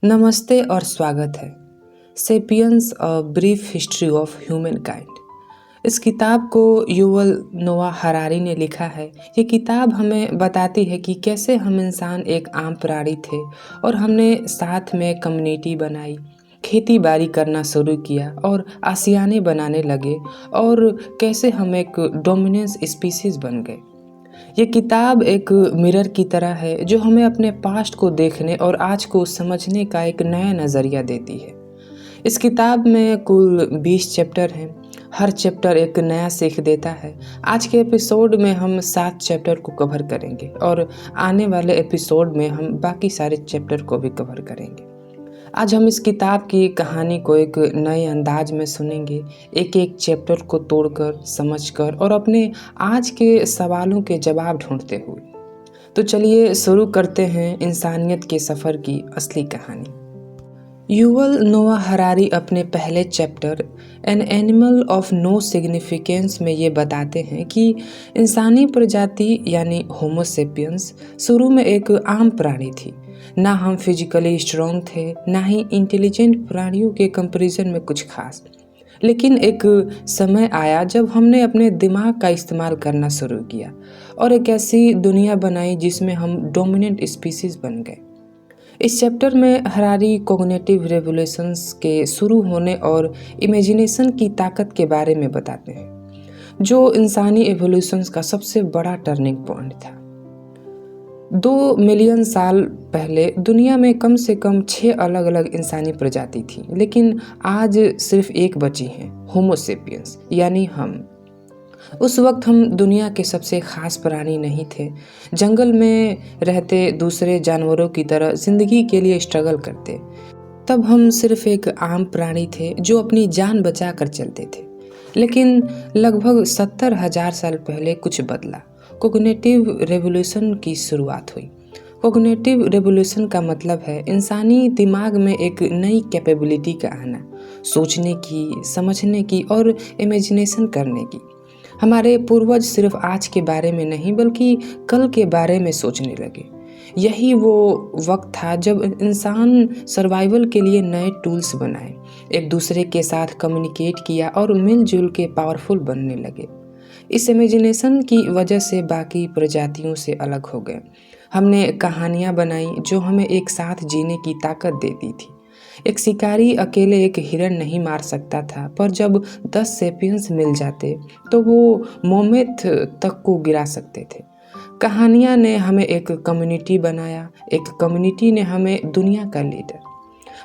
नमस्ते और स्वागत है sapiens a brief history of human kind. इस किताब को युवल नोआ हरारी ने लिखा है। ये किताब हमें बताती है कि कैसे हम इंसान एक आम प्राणी थे और हमने साथ में कम्युनिटी बनाई, खेती बाड़ी करना शुरू किया और आशियाने बनाने लगे और कैसे हम एक डोमिनेंस स्पीसीज बन गए। ये किताब एक मिरर की तरह है जो हमें अपने पास्ट को देखने और आज को समझने का एक नया नज़रिया देती है। इस किताब में कुल 20 चैप्टर हैं। हर चैप्टर एक नया सीख देता है। आज के एपिसोड में हम 7 चैप्टर को कवर करेंगे और आने वाले एपिसोड में हम बाकी सारे चैप्टर को भी कवर करेंगे। आज हम इस किताब की कहानी को एक नए अंदाज में सुनेंगे, एक एक चैप्टर को तोड़कर, समझकर और अपने आज के सवालों के जवाब ढूंढते हुए। तो चलिए शुरू करते हैं इंसानियत के सफ़र की असली कहानी। युवल नोआ हरारी अपने पहले chapter an animal of no significance में ये बताते हैं कि इंसानी प्रजाति यानी होमो सेपियंस शुरू में एक आम प्राणी थी। ना हम फिजिकली स्ट्रॉन्ग थे, ना ही इंटेलिजेंट प्राणियों के कंपैरिजन में कुछ खास। लेकिन एक समय आया जब हमने अपने दिमाग का इस्तेमाल करना शुरू किया और एक ऐसी दुनिया बनाई जिसमें हम डोमिनेंट स्पीसीज बन गए। इस चैप्टर में हरारी कॉग्निटिव रेवोल्यूशंस के शुरू होने और इमेजिनेशन की ताकत के बारे में बताते हैं, जो इंसानी एवोल्यूशंस का सबसे बड़ा टर्निंग पॉइंट था। 2 मिलियन साल पहले दुनिया में कम से कम 6 अलग अलग इंसानी प्रजाति थी, लेकिन आज सिर्फ एक बची है, होमो सेपियंस यानी हम। उस वक्त हम दुनिया के सबसे ख़ास प्राणी नहीं थे। जंगल में रहते दूसरे जानवरों की तरह ज़िंदगी के लिए स्ट्रगल करते। तब हम सिर्फ एक आम प्राणी थे जो अपनी जान बचा कर चलते थे। लेकिन लगभग 70,000 साल पहले कुछ बदला। कॉग्निटिव रेवोल्यूशन की शुरुआत हुई। कॉग्निटिव रेवोल्यूशन का मतलब है इंसानी दिमाग में एक नई कैपेबिलिटी का आना, सोचने की, समझने की और इमेजिनेशन करने की। हमारे पूर्वज सिर्फ आज के बारे में नहीं बल्कि कल के बारे में सोचने लगे। यही वो वक्त था जब इंसान सर्वाइवल के लिए नए टूल्स बनाए, एक दूसरे के साथ कम्युनिकेट किया और मिलजुल के पावरफुल बनने लगे। इस इमेजिनेशन की वजह से बाकी प्रजातियों से अलग हो गए। हमने कहानियाँ बनाई जो हमें एक साथ जीने की ताकत देती थी। एक शिकारी अकेले एक हिरण नहीं मार सकता था, पर जब 10 सेपियंस मिल जाते तो वो मोमेथ तक को गिरा सकते थे। कहानियाँ ने हमें एक कम्युनिटी बनाया, एक कम्युनिटी ने हमें दुनिया का लीडर।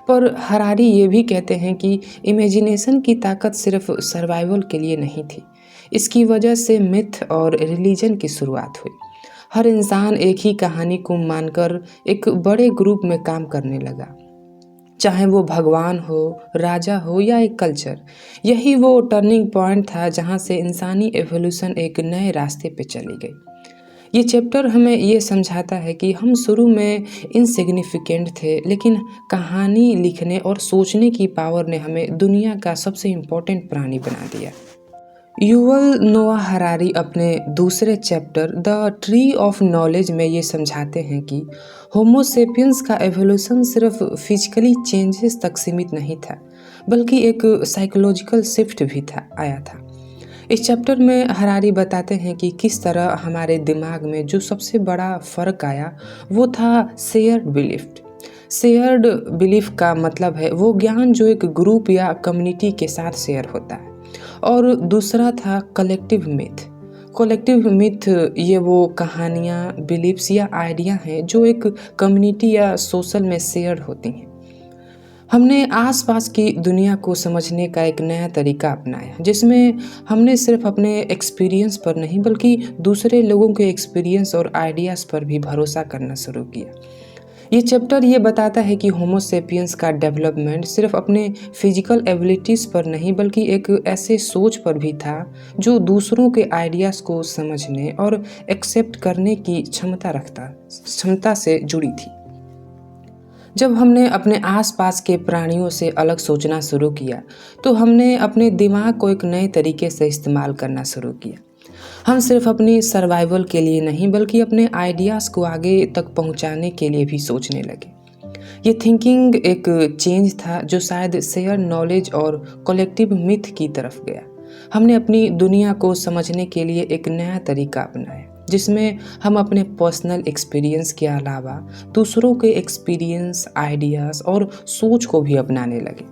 पर हरारी ये भी कहते हैं कि इमेजिनेशन की ताकत सिर्फ सर्वाइवल के लिए नहीं थी। इसकी वजह से मिथ और रिलीजन की शुरुआत हुई। हर इंसान एक ही कहानी को मानकर एक बड़े ग्रुप में काम करने लगा, चाहे वो भगवान हो, राजा हो या एक कल्चर। यही वो टर्निंग पॉइंट था जहाँ से इंसानी एवोल्यूशन एक नए रास्ते पे चली गई। ये चैप्टर हमें ये समझाता है कि हम शुरू में इनसिग्निफिकेंट थे, लेकिन कहानी लिखने और सोचने की पावर ने हमें दुनिया का सबसे इम्पोर्टेंट प्राणी बना दिया। युवल नोआ हरारी अपने दूसरे chapter the tree of knowledge में ये समझाते हैं कि होमो सेपियंस का एवोल्यूशन सिर्फ फिजिकली चेंजेस तक सीमित नहीं था, बल्कि एक साइकोलॉजिकल शिफ्ट भी आया था। इस चैप्टर में हरारी बताते हैं कि किस तरह हमारे दिमाग में जो सबसे बड़ा फ़र्क आया वो था शेयर्ड बिलीफ। शेयर्ड बिलीफ का मतलब है वो ज्ञान जो एक ग्रुप या कम्युनिटी के साथ शेयर होता है, और दूसरा था कलेक्टिव मिथ। कलेक्टिव मिथ ये वो कहानियाँ, बिलीफ्स या आइडिया हैं जो एक कम्युनिटी या सोशल में शेयर होती हैं। हमने आसपास की दुनिया को समझने का एक नया तरीका अपनाया, जिसमें हमने सिर्फ अपने एक्सपीरियंस पर नहीं बल्कि दूसरे लोगों के एक्सपीरियंस और आइडियाज़ पर भी भरोसा करना शुरू किया। ये चैप्टर ये बताता है कि होमो सेपियंस का डेवलपमेंट सिर्फ अपने फिजिकल एबिलिटीज़ पर नहीं बल्कि एक ऐसे सोच पर भी था जो दूसरों के आइडियाज़ को समझने और एक्सेप्ट करने की क्षमता से जुड़ी थी। जब हमने अपने आसपास के प्राणियों से अलग सोचना शुरू किया तो हमने अपने दिमाग को एक नए तरीके से इस्तेमाल करना शुरू किया। हम सिर्फ अपनी सर्वाइवल के लिए नहीं बल्कि अपने आइडियाज़ को आगे तक पहुंचाने के लिए भी सोचने लगे। ये थिंकिंग एक चेंज था जो शायद शेयर नॉलेज और कलेक्टिव मिथ की तरफ गया। हमने अपनी दुनिया को समझने के लिए एक नया तरीका अपनाया जिसमें हम अपने पर्सनल एक्सपीरियंस के अलावा दूसरों के एक्सपीरियंस, आइडियाज़ और सोच को भी अपनाने लगे।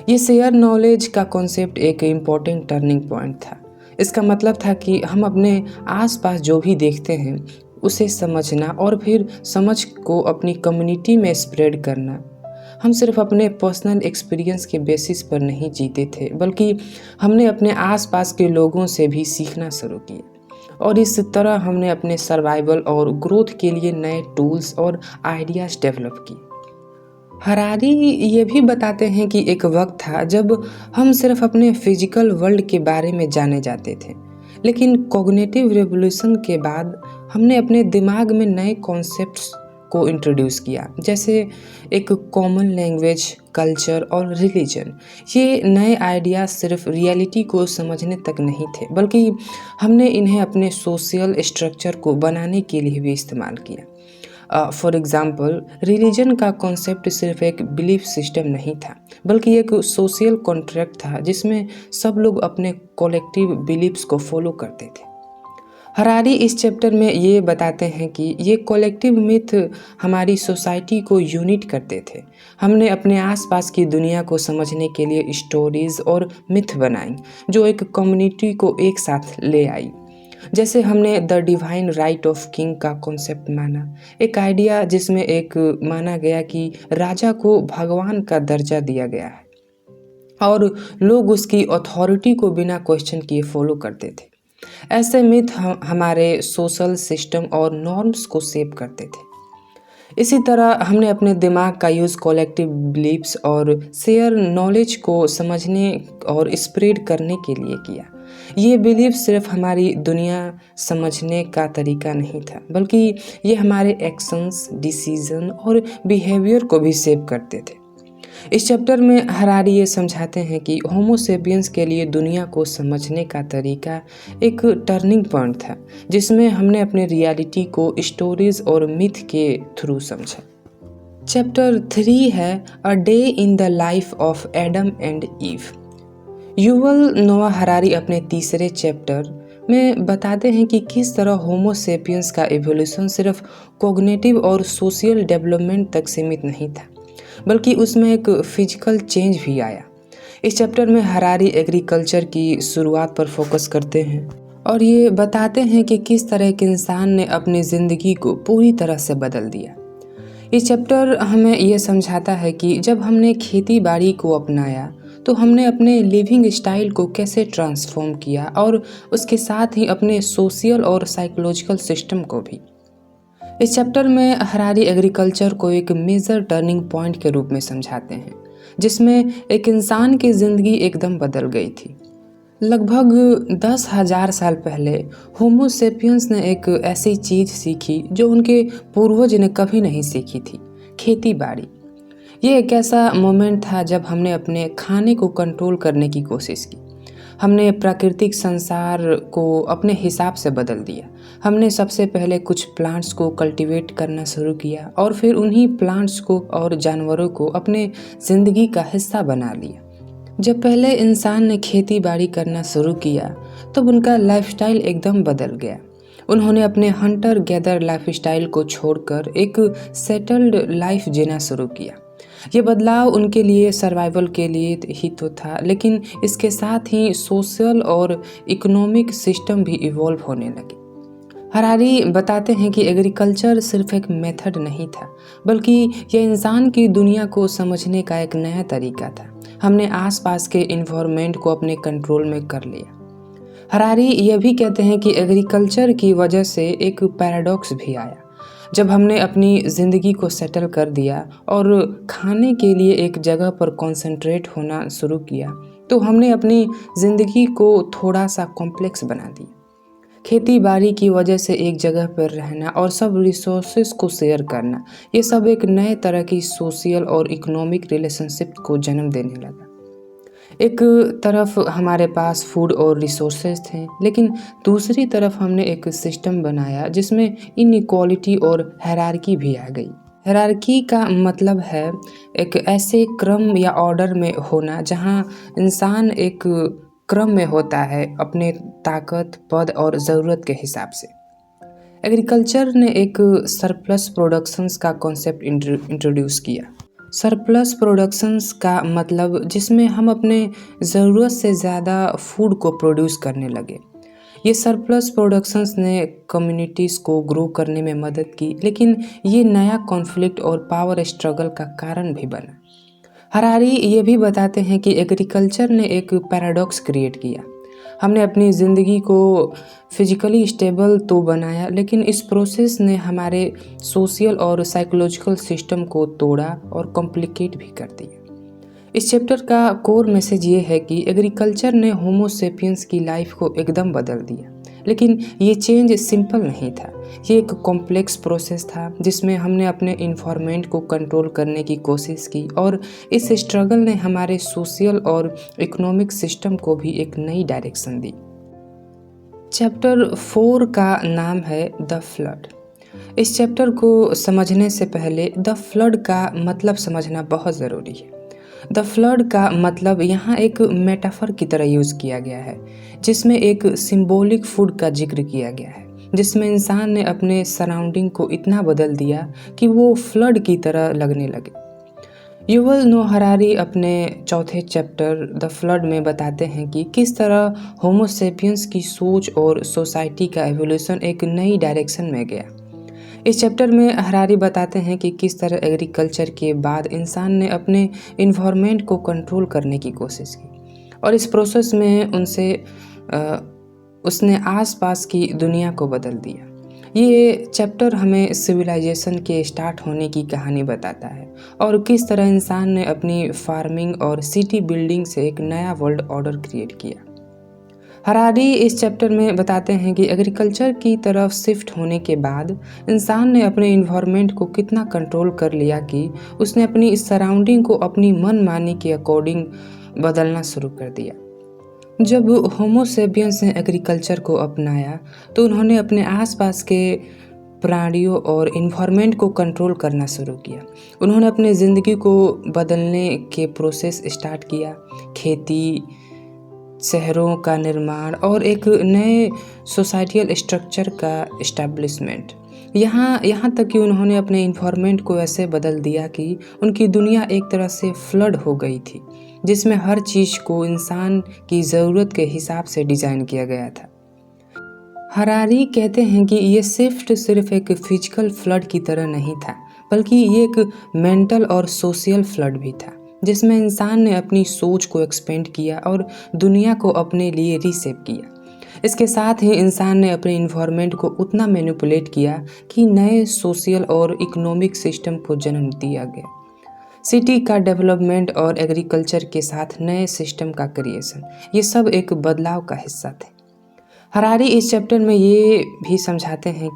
ये शेयर नॉलेज का कॉन्सेप्ट एक इम्पॉर्टेंट टर्निंग पॉइंट था। इसका मतलब था कि हम अपने आसपास जो भी देखते हैं उसे समझना और फिर समझ को अपनी कम्युनिटी में स्प्रेड करना। हम सिर्फ अपने पर्सनल एक्सपीरियंस के बेसिस पर नहीं जीते थे, बल्कि हमने अपने आसपास के लोगों से भी सीखना शुरू किया और इस तरह हमने अपने सर्वाइवल और ग्रोथ के लिए नए टूल्स और आइडियाज़ डेवलप किए। हरारी ये भी बताते हैं कि एक वक्त था जब हम सिर्फ अपने फिजिकल वर्ल्ड के बारे में जाने जाते थे, लेकिन कॉग्निटिव रेवोल्यूशन के बाद हमने अपने दिमाग में नए कॉन्सेप्ट्स को इंट्रोड्यूस किया, जैसे एक कॉमन लैंग्वेज, कल्चर और रिलीजन। ये नए आइडियाज सिर्फ रियलिटी को समझने तक नहीं थे, बल्कि हमने इन्हें अपने सोशल स्ट्रक्चर को बनाने के लिए भी इस्तेमाल किया। फॉर एग्ज़ाम्पल, रिलीजन का कॉन्सेप्ट सिर्फ एक बिलीफ सिस्टम नहीं था, बल्कि एक सोशल कॉन्ट्रैक्ट था जिसमें सब लोग अपने कलेक्टिव बिलीफ्स को फॉलो करते थे। हरारी इस चैप्टर में ये बताते हैं कि ये कलेक्टिव मिथ हमारी सोसाइटी को यूनिट करते थे। हमने अपने आसपास की दुनिया को समझने के लिए स्टोरीज और मिथ बनाई जो एक कम्युनिटी को एक साथ ले आई। जैसे हमने the divine right of king का कॉन्सेप्ट माना, एक आइडिया जिसमें एक माना गया कि राजा को भगवान का दर्जा दिया गया है और लोग उसकी अथॉरिटी को बिना क्वेश्चन किए फॉलो करते थे। ऐसे मिथ हमारे सोशल सिस्टम और नॉर्म्स को शेप करते थे। इसी तरह हमने अपने दिमाग का यूज़ कलेक्टिव बिलीफ्स और शेयर नॉलेज को समझने और स्प्रेड करने के लिए किया। ये बिलीफ सिर्फ हमारी दुनिया समझने का तरीका नहीं था, बल्कि ये हमारे एक्शंस, डिसीजन और बिहेवियर को भी शेप करते थे। इस चैप्टर में हरारी ये समझाते हैं कि होमो सेपियंस के लिए दुनिया को समझने का तरीका एक टर्निंग पॉइंट था, जिसमें हमने अपने रियलिटी को स्टोरीज और मिथ के थ्रू समझा। चैप्टर 3 है a day in the life of Adam and ewe. Yuval नोआ हरारी अपने तीसरे चैप्टर में बताते हैं कि किस तरह होमो सेपियंस का एवोल्यूशन सिर्फ कॉग्निटिव और सोशल डेवलपमेंट तक सीमित नहीं था, बल्कि उसमें एक फिजिकल चेंज भी आया। इस चैप्टर में हरारी एग्रीकल्चर की शुरुआत पर फोकस करते हैं और ये बताते हैं कि किस तरह एक इंसान ने अपनी ज़िंदगी को पूरी तरह से बदल दिया। इस चैप्टर हमें ये समझाता है कि जब हमने खेती बाड़ी को अपनाया तो हमने अपने लिविंग स्टाइल को कैसे ट्रांसफॉर्म किया और उसके साथ ही अपने सोशल और साइकोलॉजिकल सिस्टम को भी। इस चैप्टर में हरारी एग्रीकल्चर को एक मेजर टर्निंग पॉइंट के रूप में समझाते हैं, जिसमें एक इंसान की ज़िंदगी एकदम बदल गई थी। लगभग 10,000 साल पहले होमो सेपियंस ने एक ऐसी चीज़ सीखी जो उनके पूर्वज ने कभी नहीं सीखी थी, खेती बाड़ी। ये एक ऐसा मोमेंट था जब हमने अपने खाने को कंट्रोल करने की कोशिश की। हमने प्राकृतिक संसार को अपने हिसाब से बदल दिया। हमने सबसे पहले कुछ प्लांट्स को कल्टीवेट करना शुरू किया और फिर उन्हीं प्लांट्स को और जानवरों को अपने ज़िंदगी का हिस्सा बना लिया। जब पहले इंसान ने खेती बाड़ी करना शुरू किया तब उनका लाइफस्टाइल एकदम बदल गया। उन्होंने अपने हंटर गैदर लाइफस्टाइल को छोड़कर एक सेटल्ड लाइफ जीना शुरू किया। ये बदलाव उनके लिए सर्वाइवल के लिए ही तो था, लेकिन इसके साथ ही सोशल और इकोनॉमिक सिस्टम भी इवॉल्व होने लगे। हरारी बताते हैं कि एग्रीकल्चर सिर्फ एक मेथड नहीं था, बल्कि यह इंसान की दुनिया को समझने का एक नया तरीका था। हमने आसपास के इन्वायरमेंट को अपने कंट्रोल में कर लिया। हरारी यह भी कहते हैं कि एग्रीकल्चर की वजह से एक पैराडॉक्स भी आया। जब हमने अपनी ज़िंदगी को सेटल कर दिया और खाने के लिए एक जगह पर कंसंट्रेट होना शुरू किया, तो हमने अपनी ज़िंदगी को थोड़ा सा कॉम्प्लेक्स बना दिया। खेती बाड़ी की वजह से एक जगह पर रहना और सब रिसोर्सेज को शेयर करना, ये सब एक नए तरह की सोशल और इकोनॉमिक रिलेशनशिप को जन्म देने लगा। एक तरफ हमारे पास फूड और रिसोर्सेज थे, लेकिन दूसरी तरफ हमने एक सिस्टम बनाया जिसमें इनइक्वालिटी और हायरार्की भी आ गई। हायरार्की का मतलब है एक ऐसे क्रम या ऑर्डर में होना जहाँ इंसान एक क्रम में होता है अपने ताकत, पद और ज़रूरत के हिसाब से। एग्रीकल्चर ने एक सरप्लस प्रोडक्शंस का कॉन्सेप्ट इंट्रोड्यूस किया। सरप्लस प्रोडक्शंस का मतलब जिसमें हम अपने ज़रूरत से ज़्यादा फूड को प्रोड्यूस करने लगे। ये सरप्लस प्रोडक्शंस ने कम्युनिटीज़ को ग्रो करने में मदद की, लेकिन ये नया कॉन्फ्लिक्ट और पावर स्ट्रगल का कारण भी बना। हरारी ये भी बताते हैं कि एग्रीकल्चर ने एक पैराडॉक्स क्रिएट किया। हमने अपनी ज़िंदगी को फिजिकली स्टेबल तो बनाया, लेकिन इस प्रोसेस ने हमारे सोशल और साइकोलॉजिकल सिस्टम को तोड़ा और कॉम्प्लिकेट भी कर दिया। इस चैप्टर का कोर मैसेज ये है कि एग्रीकल्चर ने होमो सेपियंस की लाइफ को एकदम बदल दिया, लेकिन ये चेंज सिंपल नहीं था। ये एक कॉम्प्लेक्स प्रोसेस था जिसमें हमने अपने इन्वायरमेंट को कंट्रोल करने की कोशिश की, और इस स्ट्रगल ने हमारे सोशल और इकोनॉमिक सिस्टम को भी एक नई डायरेक्शन दी। चैप्टर 4 का नाम है द फ्लड। इस चैप्टर को समझने से पहले द फ्लड का मतलब समझना बहुत ज़रूरी है। द फ्लड का मतलब यहाँ एक मेटाफर की तरह यूज़ किया गया है, जिसमें एक सिंबॉलिक फूड का जिक्र किया गया है, जिसमें इंसान ने अपने सराउंडिंग को इतना बदल दिया कि वो फ्लड की तरह लगने लगे। युवल नोह हरारी अपने चौथे चैप्टर द फ्लड में बताते हैं कि किस तरह होमो सेपियंस की सोच और सोसाइटी का एवोल्यूशन एक नई डायरेक्शन में गया। इस चैप्टर में हरारी बताते हैं कि किस तरह एग्रीकल्चर के बाद इंसान ने अपने इन्वायरमेंट को कंट्रोल करने की कोशिश की, और इस प्रोसेस में उसने आसपास की दुनिया को बदल दिया। ये चैप्टर हमें सिविलाइजेशन के स्टार्ट होने की कहानी बताता है, और किस तरह इंसान ने अपनी फार्मिंग और सिटी बिल्डिंग से एक नया वर्ल्ड ऑर्डर क्रिएट किया। हरारी इस चैप्टर में बताते हैं कि एग्रीकल्चर की तरफ शिफ्ट होने के बाद इंसान ने अपने इन्वायरमेंट को कितना कंट्रोल कर लिया कि उसने अपनी इस सराउंडिंग को अपनी मनमानी के अकॉर्डिंग बदलना शुरू कर दिया। जब होमो सेपियंस ने एग्रीकल्चर को अपनाया तो उन्होंने अपने आसपास के प्राणियों और इन्वायरमेंट को कंट्रोल करना शुरू किया। उन्होंने अपने ज़िंदगी को बदलने के प्रोसेस स्टार्ट किया, खेती, शहरों का निर्माण और एक नए सोसाइटियल स्ट्रक्चर का इस्टेब्लिशमेंट। यहाँ तक कि उन्होंने अपने इन्वायरमेंट को ऐसे बदल दिया कि उनकी दुनिया एक तरह से फ्लड हो गई थी, जिसमें हर चीज़ को इंसान की ज़रूरत के हिसाब से डिज़ाइन किया गया था। हरारी कहते हैं कि ये शिफ्ट सिर्फ एक फिजिकल फ्लड की तरह नहीं था, बल्कि ये एक मेंटल और सोशल फ्लड भी था, जिसमें इंसान ने अपनी सोच को एक्सपेंड किया और दुनिया को अपने लिए रीसेप किया। इसके साथ ही इंसान ने अपने इन्वायरमेंट को उतना मैनिपुलेट किया कि नए सोशल और इकोनॉमिक सिस्टम को जन्म दिया गया। सिटी का डेवलपमेंट और एग्रीकल्चर के साथ नए सिस्टम का क्रिएशन, ये सब एक बदलाव का हिस्सा थे। हरारी इस चैप्टर में ये भी समझाते हैं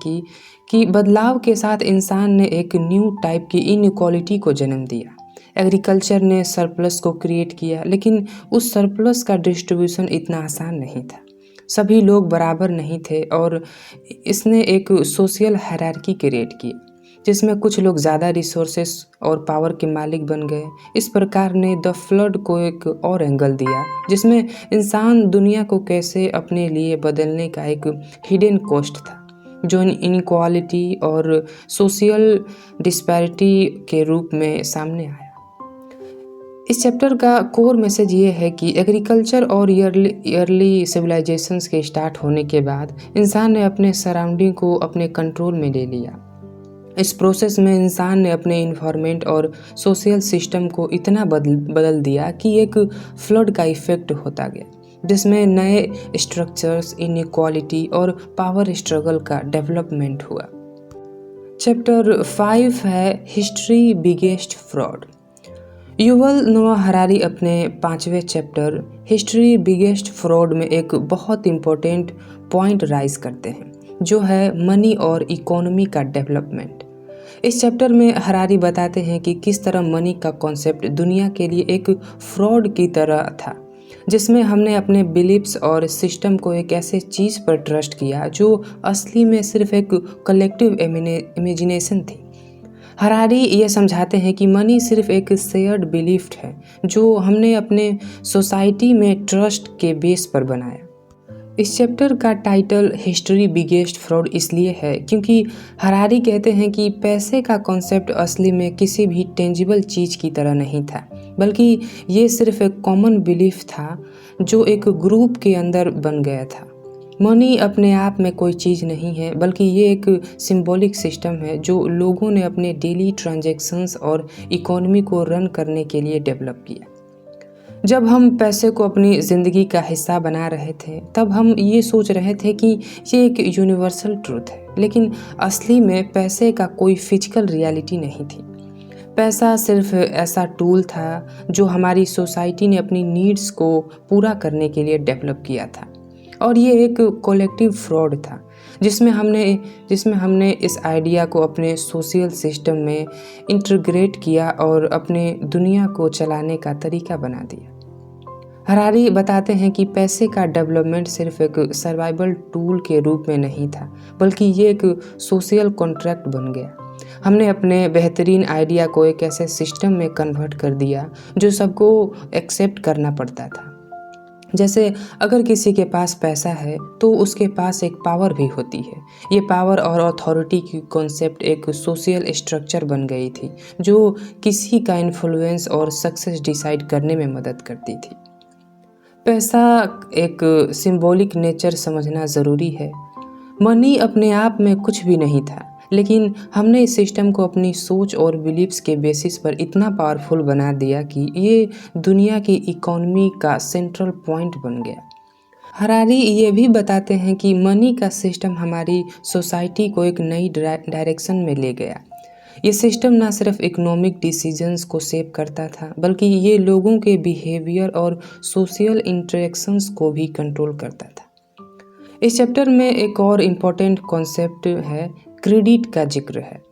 कि बदलाव के साथ इंसान ने एक न्यू टाइप की इनइक्वालिटी को जन्म दिया। एग्रीकल्चर ने सरप्लस को क्रिएट किया, लेकिन उस सरप्लस का डिस्ट्रीब्यूशन इतना आसान नहीं था। सभी लोग बराबर नहीं थे, और इसने एक सोशल हायरार्की क्रिएट की, जिसमें कुछ लोग ज़्यादा रिसोर्सेस और पावर के मालिक बन गए। इस प्रकार ने द फ्लड को एक और एंगल दिया, जिसमें इंसान दुनिया को कैसे अपने लिए बदलने का एक हिडन कॉस्ट था, जो इनइक्वालिटी और सोशल डिस्पैरिटी के रूप में सामने आया। इस चैप्टर का कोर मैसेज ये है कि एग्रीकल्चर और अर्ली सिविलाइजेशंस के स्टार्ट होने के बाद इंसान ने अपने सराउंडिंग को अपने कंट्रोल में ले लिया। इस प्रोसेस में इंसान ने अपने इन्वायरमेंट और सोशल सिस्टम को इतना बदल दिया कि एक फ्लड का इफेक्ट होता गया, जिसमें नए स्ट्रक्चर्स, इनइक्वालिटी और पावर स्ट्रगल का डेवलपमेंट हुआ। चैप्टर 5 है हिस्ट्री बिगेस्ट फ्रॉड। युवल नोआ हरारी अपने 5वें चैप्टर हिस्ट्री बिगेस्ट फ्रॉड में एक बहुत इम्पोर्टेंट पॉइंट राइज करते हैं, जो है मनी और इकोनॉमी का डेवलपमेंट। इस चैप्टर में हरारी बताते हैं कि किस तरह मनी का कॉन्सेप्ट दुनिया के लिए एक फ्रॉड की तरह था, जिसमें हमने अपने बिलीफ्स और सिस्टम को एक ऐसे चीज़ पर ट्रस्ट किया जो असली में सिर्फ एक कलेक्टिव इमेजिनेशन थी। हरारी ये समझाते हैं कि मनी सिर्फ एक शेयर्ड बिलीफ है जो हमने अपने सोसाइटी में ट्रस्ट के बेस पर बनाया। इस चैप्टर का टाइटल हिस्ट्री बिगेस्ट फ्रॉड इसलिए है क्योंकि हरारी कहते हैं कि पैसे का कॉन्सेप्ट असली में किसी भी टेंजिबल चीज़ की तरह नहीं था, बल्कि ये सिर्फ एक कॉमन बिलीफ था जो एक ग्रुप के अंदर बन गया था। मनी अपने आप में कोई चीज़ नहीं है, बल्कि ये एक सिंबॉलिक सिस्टम है जो लोगों ने अपने डेली ट्रांजैक्शंस और इकोनॉमी को रन करने के लिए डेवलप किया। जब हम पैसे को अपनी ज़िंदगी का हिस्सा बना रहे थे तब हम ये सोच रहे थे कि ये एक यूनिवर्सल ट्रूथ है, लेकिन असली में पैसे का कोई फिजिकल रियलिटी नहीं थी। पैसा सिर्फ ऐसा टूल था जो हमारी सोसाइटी ने अपनी नीड्स को पूरा करने के लिए डेवलप किया था, और ये एक कलेक्टिव फ्रॉड था जिसमें हमने इस आइडिया को अपने सोशल सिस्टम में इंटीग्रेट किया और अपने दुनिया को चलाने का तरीका बना दिया। हरारी बताते हैं कि पैसे का डेवलपमेंट सिर्फ एक सर्वाइवल टूल के रूप में नहीं था, बल्कि ये एक सोशल कॉन्ट्रैक्ट बन गया। हमने अपने बेहतरीन आइडिया को एक ऐसे सिस्टम में कन्वर्ट कर दिया जो सबको एक्सेप्ट करना पड़ता था। जैसे अगर किसी के पास पैसा है तो उसके पास एक पावर भी होती है। ये पावर और अथॉरिटी की कॉन्सेप्ट एक सोशल स्ट्रक्चर बन गई थी जो किसी का इन्फ्लुएंस और सक्सेस डिसाइड करने में मदद करती थी। पैसा एक सिंबॉलिक नेचर समझना ज़रूरी है। मनी अपने आप में कुछ भी नहीं था, लेकिन हमने इस सिस्टम को अपनी सोच और बिलीव्स के बेसिस पर इतना पावरफुल बना दिया कि ये दुनिया की इकोनॉमी का सेंट्रल पॉइंट बन गया। हरारी ये भी बताते हैं कि मनी का सिस्टम हमारी सोसाइटी को एक नई डायरेक्शन में ले गया। ये सिस्टम ना सिर्फ इकोनॉमिक डिसीजंस को शेप करता था, बल्कि ये लोगों के बिहेवियर और सोशल इंटरेक्शंस को भी कंट्रोल करता था। इस चैप्टर में एक और इम्पोर्टेंट कॉन्सेप्ट है, क्रेडिट का जिक्र है।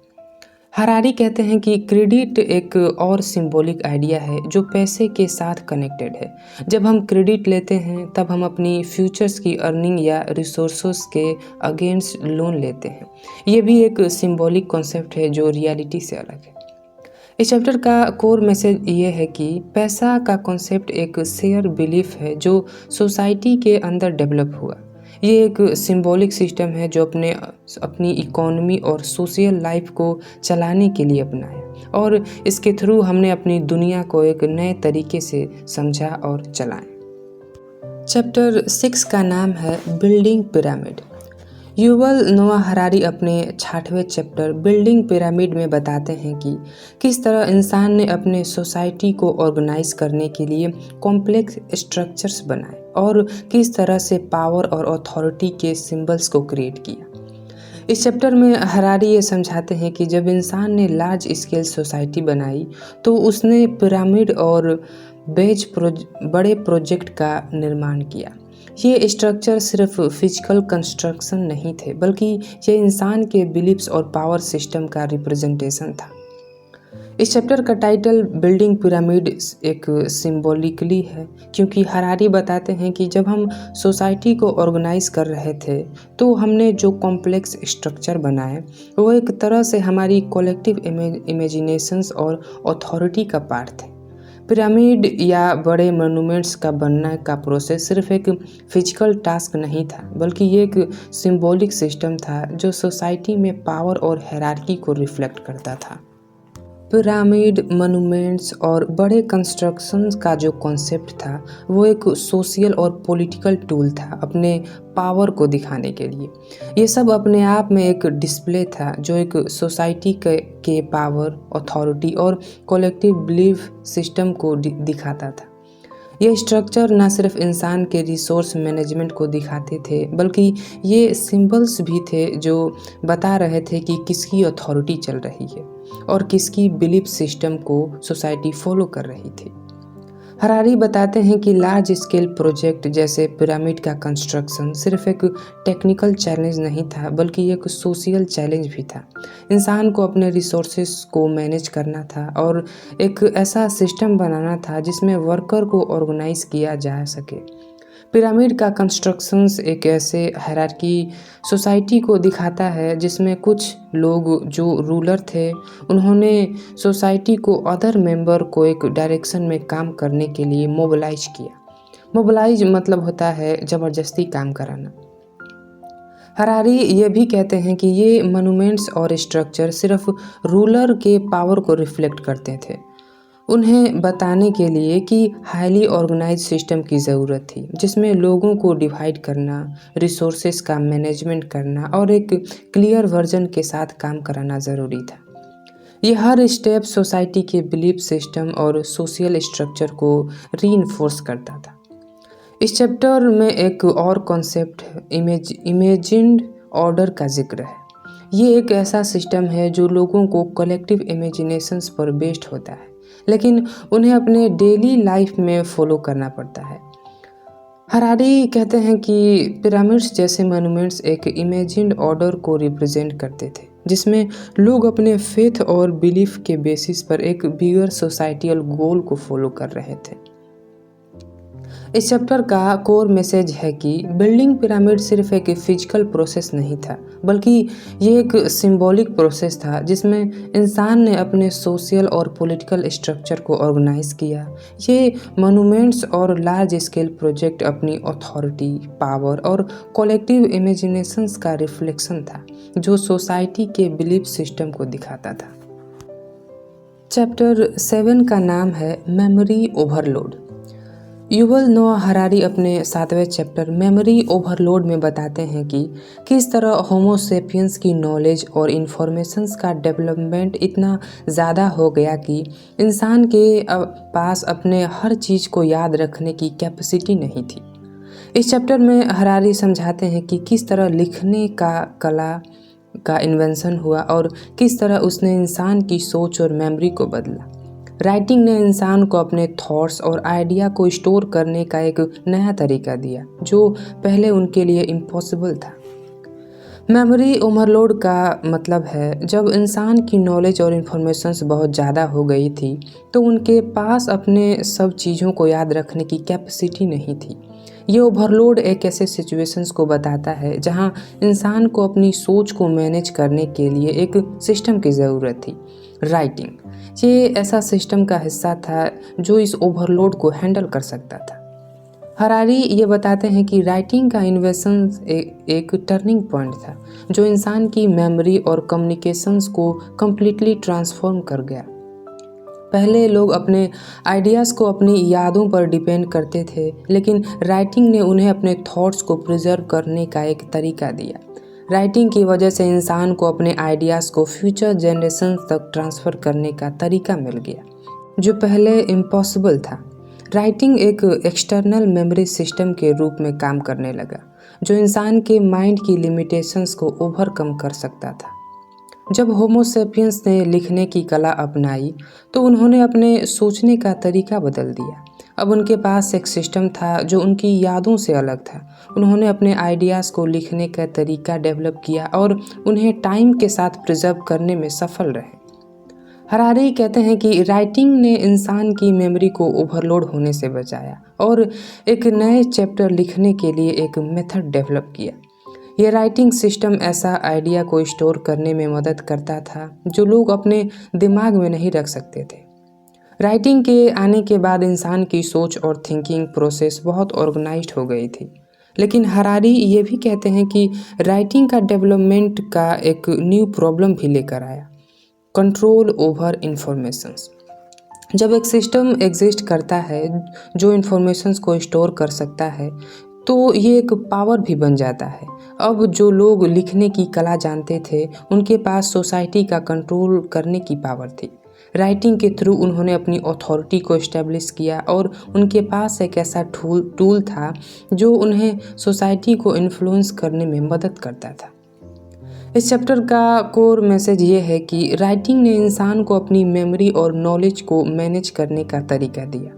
हरारी कहते हैं कि क्रेडिट एक और सिंबॉलिक आइडिया है जो पैसे के साथ कनेक्टेड है। जब हम क्रेडिट लेते हैं तब हम अपनी फ्यूचर्स की अर्निंग या रिसोर्सेस के अगेंस्ट लोन लेते हैं। ये भी एक सिंबॉलिक कॉन्सेप्ट है जो रियलिटी से अलग है। इस चैप्टर का कोर मैसेज ये है कि पैसा का कॉन्सेप्ट एक शेयर बिलीफ है जो सोसाइटी के अंदर डेवलप हुआ। ये एक सिंबॉलिक सिस्टम है जो अपनी इकोनॉमी और सोशल लाइफ को चलाने के लिए अपनाया, और इसके थ्रू हमने अपनी दुनिया को एक नए तरीके से समझा और चलाया। चैप्टर 6 का नाम है बिल्डिंग पिरामिड। युवल नोआ हरारी अपने 6वें चैप्टर बिल्डिंग पिरामिड में बताते हैं कि किस तरह इंसान ने अपने सोसाइटी को ऑर्गेनाइज करने के लिए कॉम्प्लेक्स स्ट्रक्चर्स बनाए और किस तरह से पावर और अथॉरिटी के सिंबल्स को क्रिएट किया। इस चैप्टर में हरारी ये समझाते हैं कि जब इंसान ने लार्ज स्केल सोसाइटी बनाई तो उसने पिरामिड और बड़े प्रोजेक्ट का निर्माण किया। ये स्ट्रक्चर सिर्फ फिजिकल कंस्ट्रक्शन नहीं थे, बल्कि ये इंसान के बिलीफ्स और पावर सिस्टम का रिप्रेजेंटेशन था। इस चैप्टर का टाइटल बिल्डिंग पिरामिड एक सिंबॉलिकली है क्योंकि हरारी बताते हैं कि जब हम सोसाइटी को ऑर्गेनाइज कर रहे थे तो हमने जो कॉम्प्लेक्स स्ट्रक्चर बनाए वो एक तरह से हमारी कलेक्टिव इमेजिनेशंस और अथॉरिटी का पार्ट थे। पिरामिड या बड़े मोनूमेंट्स का बनने का प्रोसेस सिर्फ एक फिजिकल टास्क नहीं था, बल्कि ये एक सिंबॉलिक सिस्टम था जो सोसाइटी में पावर और हायरार्की को रिफ्लेक्ट करता था। पिरामिड, मोनूमेंट्स और बड़े कंस्ट्रक्शंस का जो कॉन्सेप्ट था वो एक सोशल और पॉलिटिकल टूल था अपने पावर को दिखाने के लिए। ये सब अपने आप में एक डिस्प्ले था जो एक सोसाइटी के पावर, अथॉरिटी और कलेक्टिव बिलीफ सिस्टम को दिखाता था। ये स्ट्रक्चर न सिर्फ इंसान के रिसोर्स मैनेजमेंट को दिखाते थे, बल्कि ये सिंबल्स भी थे जो बता रहे थे कि किसकी अथॉरिटी चल रही है और किसकी बिलीफ सिस्टम को सोसाइटी फॉलो कर रही थी। हरारी बताते हैं कि लार्ज स्केल प्रोजेक्ट जैसे पिरामिड का कंस्ट्रक्शन सिर्फ एक टेक्निकल चैलेंज नहीं था, बल्कि एक सोशल चैलेंज भी था। इंसान को अपने रिसोर्सेज को मैनेज करना था और एक ऐसा सिस्टम बनाना था जिसमें वर्कर को ऑर्गेनाइज किया जा सके। पिरामिड का कंस्ट्रक्शंस एक ऐसे हायरार्की सोसाइटी को दिखाता है जिसमें कुछ लोग जो रूलर थे उन्होंने सोसाइटी को अदर मेंबर को एक डायरेक्शन में काम करने के लिए मोबिलाइज किया। मोबिलाइज मतलब होता है ज़बरदस्ती काम कराना। हरारी ये भी कहते हैं कि ये मॉन्यूमेंट्स और स्ट्रक्चर सिर्फ रूलर के पावर को रिफ्लेक्ट करते थे, उन्हें बताने के लिए कि हाईली ऑर्गेनाइज सिस्टम की ज़रूरत थी जिसमें लोगों को डिवाइड करना, रिसोर्सेज का मैनेजमेंट करना और एक क्लियर वर्जन के साथ काम कराना ज़रूरी था। ये हर स्टेप सोसाइटी के बिलीफ सिस्टम और सोशल स्ट्रक्चर को रीइंफोर्स करता था। इस चैप्टर में एक और कॉन्सेप्ट इमेजिन्ड ऑर्डर का जिक्र है। ये एक ऐसा सिस्टम है जो लोगों को कलेक्टिव इमेजिनेशंस पर बेस्ड होता है, लेकिन उन्हें अपने डेली लाइफ में फॉलो करना पड़ता है। हरारी कहते हैं कि पिरामिड्स जैसे मॉन्यूमेंट्स एक इमेजिन्ड ऑर्डर को रिप्रेजेंट करते थे जिसमें लोग अपने फेथ और बिलीफ के बेसिस पर एक बिगर सोसाइटियल गोल को फॉलो कर रहे थे। इस चैप्टर का कोर मैसेज है कि बिल्डिंग पिरामिड सिर्फ एक फिजिकल प्रोसेस नहीं था, बल्कि ये एक सिंबॉलिक प्रोसेस था जिसमें इंसान ने अपने सोशल और पॉलिटिकल स्ट्रक्चर को ऑर्गेनाइज किया। ये मॉन्यूमेंट्स और लार्ज स्केल प्रोजेक्ट अपनी अथॉरिटी, पावर और कलेक्टिव इमेजिनेशंस का रिफ्लेक्शन था जो सोसाइटी के बिलीफ सिस्टम को दिखाता था। चैप्टर 7 का नाम है मेमोरी ओवरलोड। युवल नोआ हरारी अपने 7वें चैप्टर मेमोरी ओवरलोड में बताते हैं कि किस तरह होमो सेपियंस की नॉलेज और इन्फॉर्मेशंस का डेवलपमेंट इतना ज़्यादा हो गया कि इंसान के पास अपने हर चीज़ को याद रखने की कैपेसिटी नहीं थी। इस चैप्टर में हरारी समझाते हैं कि किस तरह लिखने का कला का इन्वेंशन हुआ और किस तरह उसने इंसान की सोच और मेमोरी को बदला। राइटिंग ने इंसान को अपने थॉट्स और आइडिया को स्टोर करने का एक नया तरीका दिया जो पहले उनके लिए इम्पॉसिबल था। मेमोरी ओवरलोड का मतलब है जब इंसान की नॉलेज और इन्फॉर्मेशंस बहुत ज़्यादा हो गई थी तो उनके पास अपने सब चीज़ों को याद रखने की कैपेसिटी नहीं थी। ये ओवरलोड एक ऐसे सिचुएशंस को बताता है जहां इंसान को अपनी सोच को मैनेज करने के लिए एक सिस्टम की ज़रूरत थी। राइटिंग ये ऐसा सिस्टम का हिस्सा था जो इस ओवरलोड को हैंडल कर सकता था। हरारी ये बताते हैं कि राइटिंग का इन्वेंशन एक टर्निंग पॉइंट था जो इंसान की मेमोरी और कम्युनिकेशंस को कम्प्लीटली ट्रांसफॉर्म कर गया। पहले लोग अपने आइडियाज़ को अपनी यादों पर डिपेंड करते थे, लेकिन राइटिंग ने उन्हें अपने थॉट्स को प्रिजर्व करने का एक तरीका दिया। राइटिंग की वजह से इंसान को अपने आइडियाज़ को फ्यूचर जनरेशन तक ट्रांसफ़र करने का तरीका मिल गया जो पहले इम्पॉसिबल था। राइटिंग एक एक्सटर्नल मेमोरी सिस्टम के रूप में काम करने लगा जो इंसान के माइंड की लिमिटेशंस को ओवरकम कर सकता था। जब होमो सेपियंस ने लिखने की कला अपनाई तो उन्होंने अपने सोचने का तरीका बदल दिया। अब उनके पास एक सिस्टम था जो उनकी यादों से अलग था। उन्होंने अपने आइडियाज़ को लिखने का तरीका डेवलप किया और उन्हें टाइम के साथ प्रिजर्व करने में सफल रहे। हरारी कहते हैं कि राइटिंग ने इंसान की मेमोरी को ओवरलोड होने से बचाया और एक नए चैप्टर लिखने के लिए एक मेथड डेवलप किया। यह राइटिंग सिस्टम ऐसा आइडिया को स्टोर करने में मदद करता था जो लोग अपने दिमाग में नहीं रख सकते थे। राइटिंग के आने के बाद इंसान की सोच और थिंकिंग प्रोसेस बहुत ऑर्गेनाइज्ड हो गई थी। लेकिन हरारी ये भी कहते हैं कि राइटिंग का डेवलपमेंट का एक न्यू प्रॉब्लम भी लेकर आया, कंट्रोल ओवर इंफॉर्मेशंस। जब एक सिस्टम एग्जिस्ट करता है जो इन्फॉर्मेशंस को स्टोर कर सकता है तो ये एक पावर भी बन जाता है। अब जो लोग लिखने की कला जानते थे उनके पास सोसाइटी का कंट्रोल करने की पावर थी। राइटिंग के थ्रू उन्होंने अपनी अथॉरिटी को इस्टेब्लिश किया और उनके पास एक ऐसा टूल था जो उन्हें सोसाइटी को इन्फ्लुएंस करने में मदद करता था। इस चैप्टर का कोर मैसेज ये है कि राइटिंग ने इंसान को अपनी मेमोरी और नॉलेज को मैनेज करने का तरीका दिया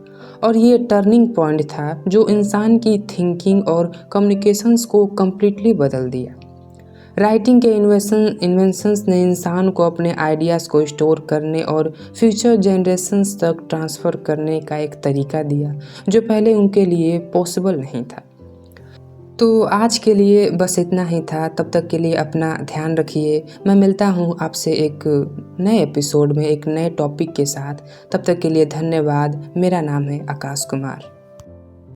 और ये टर्निंग पॉइंट था जो इंसान की थिंकिंग और कम्युनिकेशंस को कम्प्लीटली बदल दिया। राइटिंग के इन्वेंशंस ने इंसान को अपने आइडियाज़ को स्टोर करने और फ्यूचर जनरेशन्स तक ट्रांसफ़र करने का एक तरीका दिया जो पहले उनके लिए पॉसिबल नहीं था। तो आज के लिए बस इतना ही था। तब तक के लिए अपना ध्यान रखिए। मैं मिलता हूँ आपसे एक नए एपिसोड में एक नए टॉपिक के साथ। तब तक के लिए धन्यवाद। मेरा नाम है आकाश कुमार।